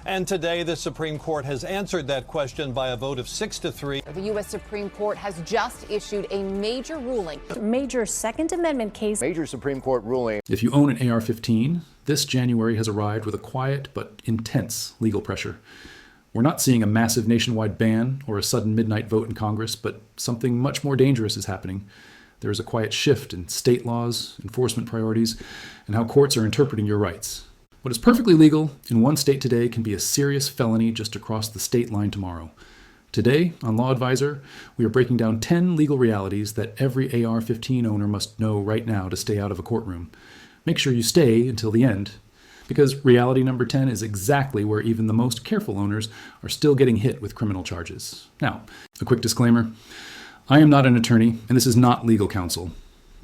And today, the Supreme Court has answered that question by a vote of 6-3. The U.S. Supreme Court has just issued a major ruling. Major Second Amendment case. Major Supreme Court ruling. If you own an AR-15, this January has arrived with a quiet but intense legal pressure. We're not seeing a massive nationwide ban or a sudden midnight vote in Congress, but something much more dangerous is happening. There is a quiet shift in state laws, enforcement priorities, and how courts are interpreting your rights. What is perfectly legal in one state today can be a serious felony just across the state line tomorrow. Today, on Law Advisor, we are breaking down 10 legal realities that every AR-15 owner must know right now to stay out of a courtroom. Make sure you stay until the end, because reality number 10 is exactly where even the most careful owners are still getting hit with criminal charges. Now, a quick disclaimer. I am not an attorney, and this is not legal counsel.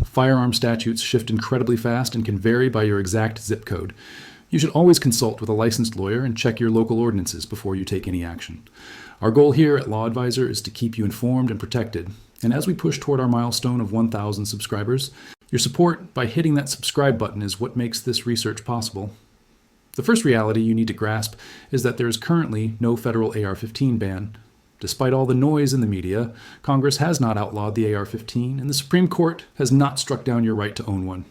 Firearm statutes shift incredibly fast and can vary by your exact zip code. You should always consult with a licensed lawyer and check your local ordinances before you take any action. Our goal here at Law Advisor is to keep you informed and protected, and as we push toward our milestone of 1,000 subscribers, your support by hitting that subscribe button is what makes this research possible. The first reality you need to grasp is that there is currently no federal AR-15 ban. Despite all the noise in the media, Congress has not outlawed the AR-15, and the Supreme Court has not struck down your right to own one.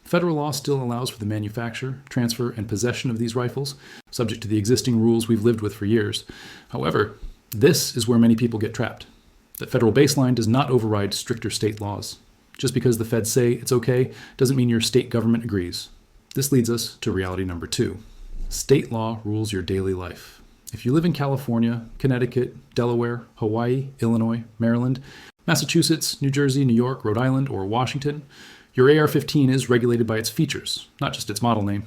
Federal law still allows for the manufacture, transfer, and possession of these rifles, subject to the existing rules we've lived with for years. However, this is where many people get trapped. The federal baseline does not override stricter state laws. Just because the feds say it's okay doesn't mean your state government agrees. This leads us to reality number 2. State law rules your daily life. If you live in California, Connecticut, Delaware, Hawaii, Illinois, Maryland, Massachusetts, New Jersey, New York, Rhode Island, or Washington, your AR-15 is regulated by its features, not just its model name.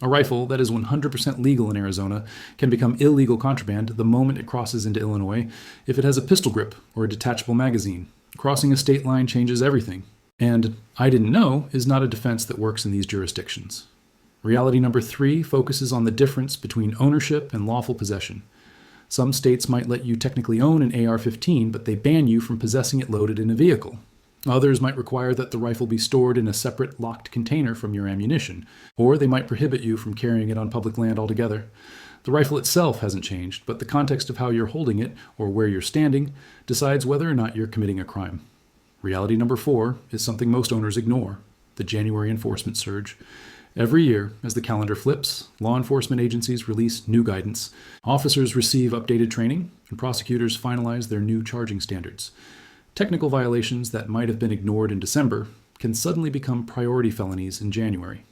A rifle that is 100% legal in Arizona can become illegal contraband the moment it crosses into Illinois if it has a pistol grip or a detachable magazine. Crossing a state line changes everything. And "I didn't know" is not a defense that works in these jurisdictions. Reality number 3 focuses on the difference between ownership and lawful possession. Some states might let you technically own an AR-15, but they ban you from possessing it loaded in a vehicle. Others might require that the rifle be stored in a separate locked container from your ammunition, or they might prohibit you from carrying it on public land altogether. The rifle itself hasn't changed, but the context of how you're holding it, or where you're standing, decides whether or not you're committing a crime. Reality number 4 is something most owners ignore: the January enforcement surge. Every year, as the calendar flips, law enforcement agencies release new guidance, officers receive updated training, and prosecutors finalize their new charging standards. Technical violations that might have been ignored in December can suddenly become priority felonies in January.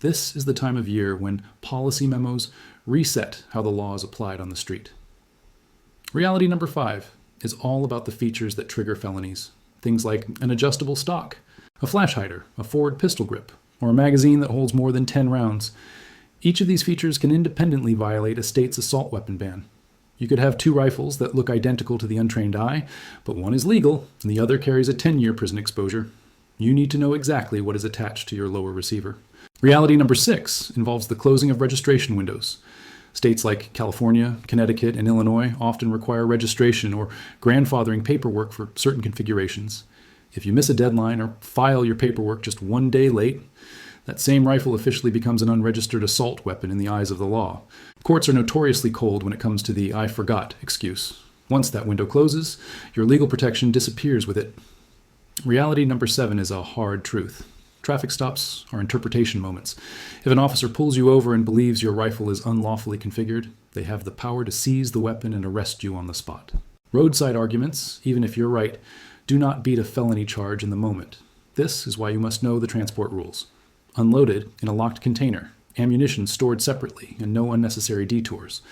This is the time of year when policy memos reset how the law is applied on the street. Reality number 5 is all about the features that trigger felonies. Things like an adjustable stock, a flash hider, a forward pistol grip, or a magazine that holds more than 10 rounds. Each of these features can independently violate a state's assault weapon ban. You could have 2 rifles that look identical to the untrained eye, but one is legal and the other carries a 10-year prison exposure. You need to know exactly what is attached to your lower receiver. Reality number 6 involves the closing of registration windows. States like California, Connecticut, and Illinois often require registration or grandfathering paperwork for certain configurations. If you miss a deadline or file your paperwork just one day late, that same rifle officially becomes an unregistered assault weapon in the eyes of the law. Courts are notoriously cold when it comes to the "I forgot" excuse. Once that window closes, your legal protection disappears with it. Reality number 7 is a hard truth. Traffic stops are interpretation moments. If an officer pulls you over and believes your rifle is unlawfully configured, they have the power to seize the weapon and arrest you on the spot. Roadside arguments, even if you're right, do not beat a felony charge in the moment. This is why you must know the transport rules. Unloaded in a locked container, ammunition stored separately, and no unnecessary detours.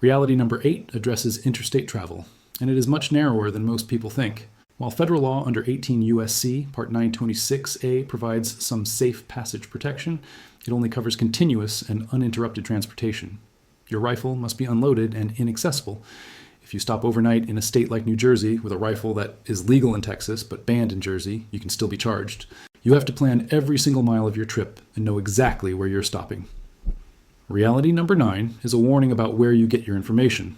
Reality number 8 addresses interstate travel, and it is much narrower than most people think. While federal law under 18 U.S.C. Part 926A provides some safe passage protection, it only covers continuous and uninterrupted transportation. Your rifle must be unloaded and inaccessible. If you stop overnight in a state like New Jersey with a rifle that is legal in Texas but banned in Jersey, you can still be charged. You have to plan every single mile of your trip and know exactly where you're stopping. Reality number 9 is a warning about where you get your information.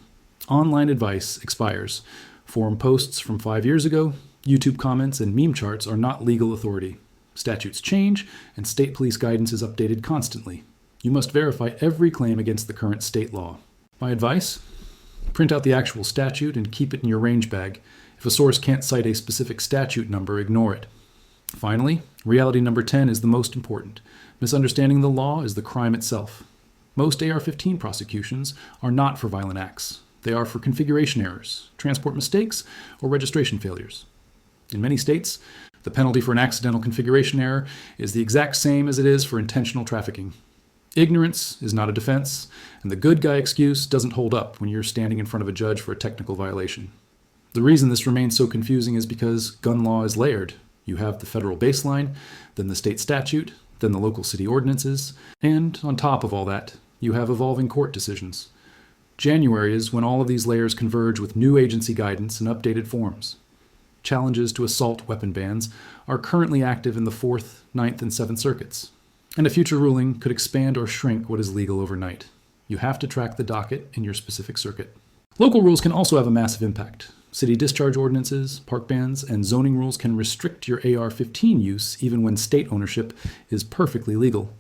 Online advice expires. Forum posts from 5 years ago, YouTube comments, and meme charts are not legal authority. Statutes change, and state police guidance is updated constantly. You must verify every claim against the current state law. My advice? Print out the actual statute and keep it in your range bag. If a source can't cite a specific statute number, ignore it. Finally, reality number 10 is the most important. Misunderstanding the law is the crime itself. Most AR-15 prosecutions are not for violent acts. They are for configuration errors, transport mistakes, or registration failures. In many states, the penalty for an accidental configuration error is the exact same as it is for intentional trafficking. Ignorance is not a defense, and the good guy excuse doesn't hold up when you're standing in front of a judge for a technical violation. The reason this remains so confusing is because gun law is layered. You have the federal baseline, then the state statute, then the local city ordinances, and on top of all that, you have evolving court decisions. January is when all of these layers converge with new agency guidance and updated forms. Challenges to assault weapon bans are currently active in the 4th, 9th, and 7th circuits, and a future ruling could expand or shrink what is legal overnight. You have to track the docket in your specific circuit. Local rules can also have a massive impact. City discharge ordinances, park bans, and zoning rules can restrict your AR-15 use even when state ownership is perfectly legal.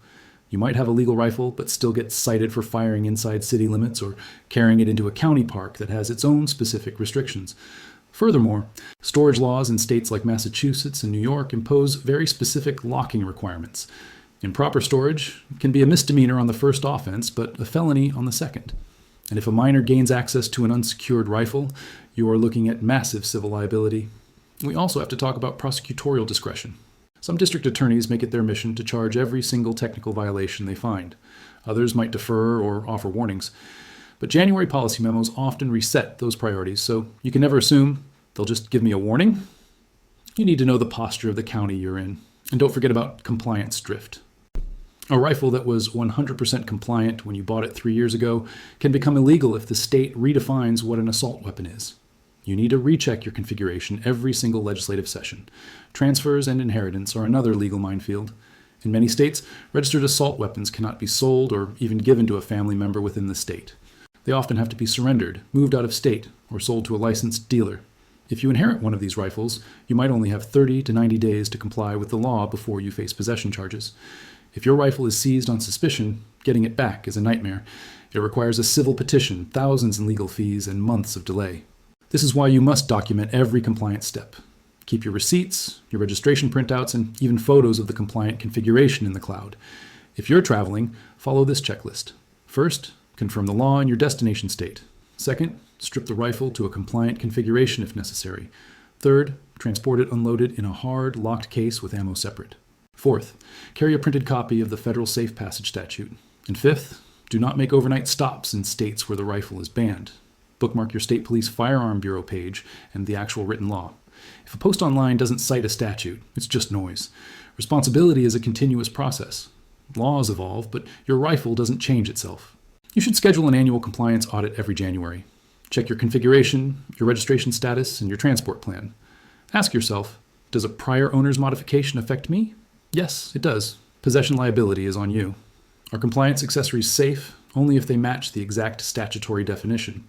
You might have a legal rifle, but still get cited for firing inside city limits or carrying it into a county park that has its own specific restrictions. Furthermore, storage laws in states like Massachusetts and New York impose very specific locking requirements. Improper storage can be a misdemeanor on the first offense, but a felony on the second. And if a minor gains access to an unsecured rifle, you are looking at massive civil liability. We also have to talk about prosecutorial discretion. Some district attorneys make it their mission to charge every single technical violation they find. Others might defer or offer warnings. But January policy memos often reset those priorities, so you can never assume they'll just give me a warning. You need to know the posture of the county you're in. And don't forget about compliance drift. A rifle that was 100% compliant when you bought it 3 years ago can become illegal if the state redefines what an assault weapon is. You need to recheck your configuration every single legislative session. Transfers and inheritance are another legal minefield. In many states, registered assault weapons cannot be sold or even given to a family member within the state. They often have to be surrendered, moved out of state, or sold to a licensed dealer. If you inherit one of these rifles, you might only have 30 to 90 days to comply with the law before you face possession charges. If your rifle is seized on suspicion, getting it back is a nightmare. It requires a civil petition, thousands in legal fees, and months of delay. This is why you must document every compliance step. Keep your receipts, your registration printouts, and even photos of the compliant configuration in the cloud. If you're traveling, follow this checklist. First, confirm the law in your destination state. Second, strip the rifle to a compliant configuration if necessary. Third, transport it unloaded in a hard, locked case with ammo separate. Fourth, carry a printed copy of the federal safe passage statute. And fifth, do not make overnight stops in states where the rifle is banned. Bookmark your state police firearm bureau page and the actual written law. If a post online doesn't cite a statute, it's just noise. Responsibility is a continuous process. Laws evolve, but your rifle doesn't change itself. You should schedule an annual compliance audit every January. Check your configuration, your registration status, and your transport plan. Ask yourself, does a prior owner's modification affect me? Yes, it does. Possession liability is on you. Are compliance accessories safe? Only if they match the exact statutory definition.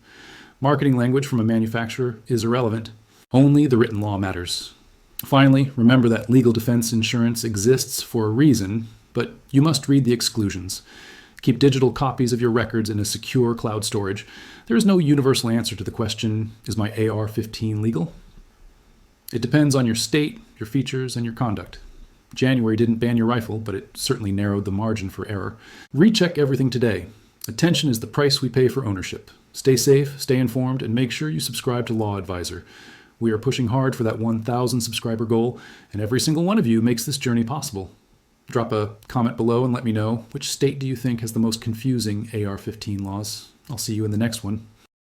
Marketing language from a manufacturer is irrelevant. Only the written law matters. Finally, remember that legal defense insurance exists for a reason, but you must read the exclusions. Keep digital copies of your records in a secure cloud storage. There is no universal answer to the question, is my AR-15 legal? It depends on your state, your features, and your conduct. January didn't ban your rifle, but it certainly narrowed the margin for error. Recheck everything today. Attention is the price we pay for ownership. Stay safe, stay informed, and make sure you subscribe to Law Advisor. We are pushing hard for that 1,000 subscriber goal, and every single one of you makes this journey possible. Drop a comment below and let me know, which state do you think has the most confusing AR-15 laws? I'll see you in the next one.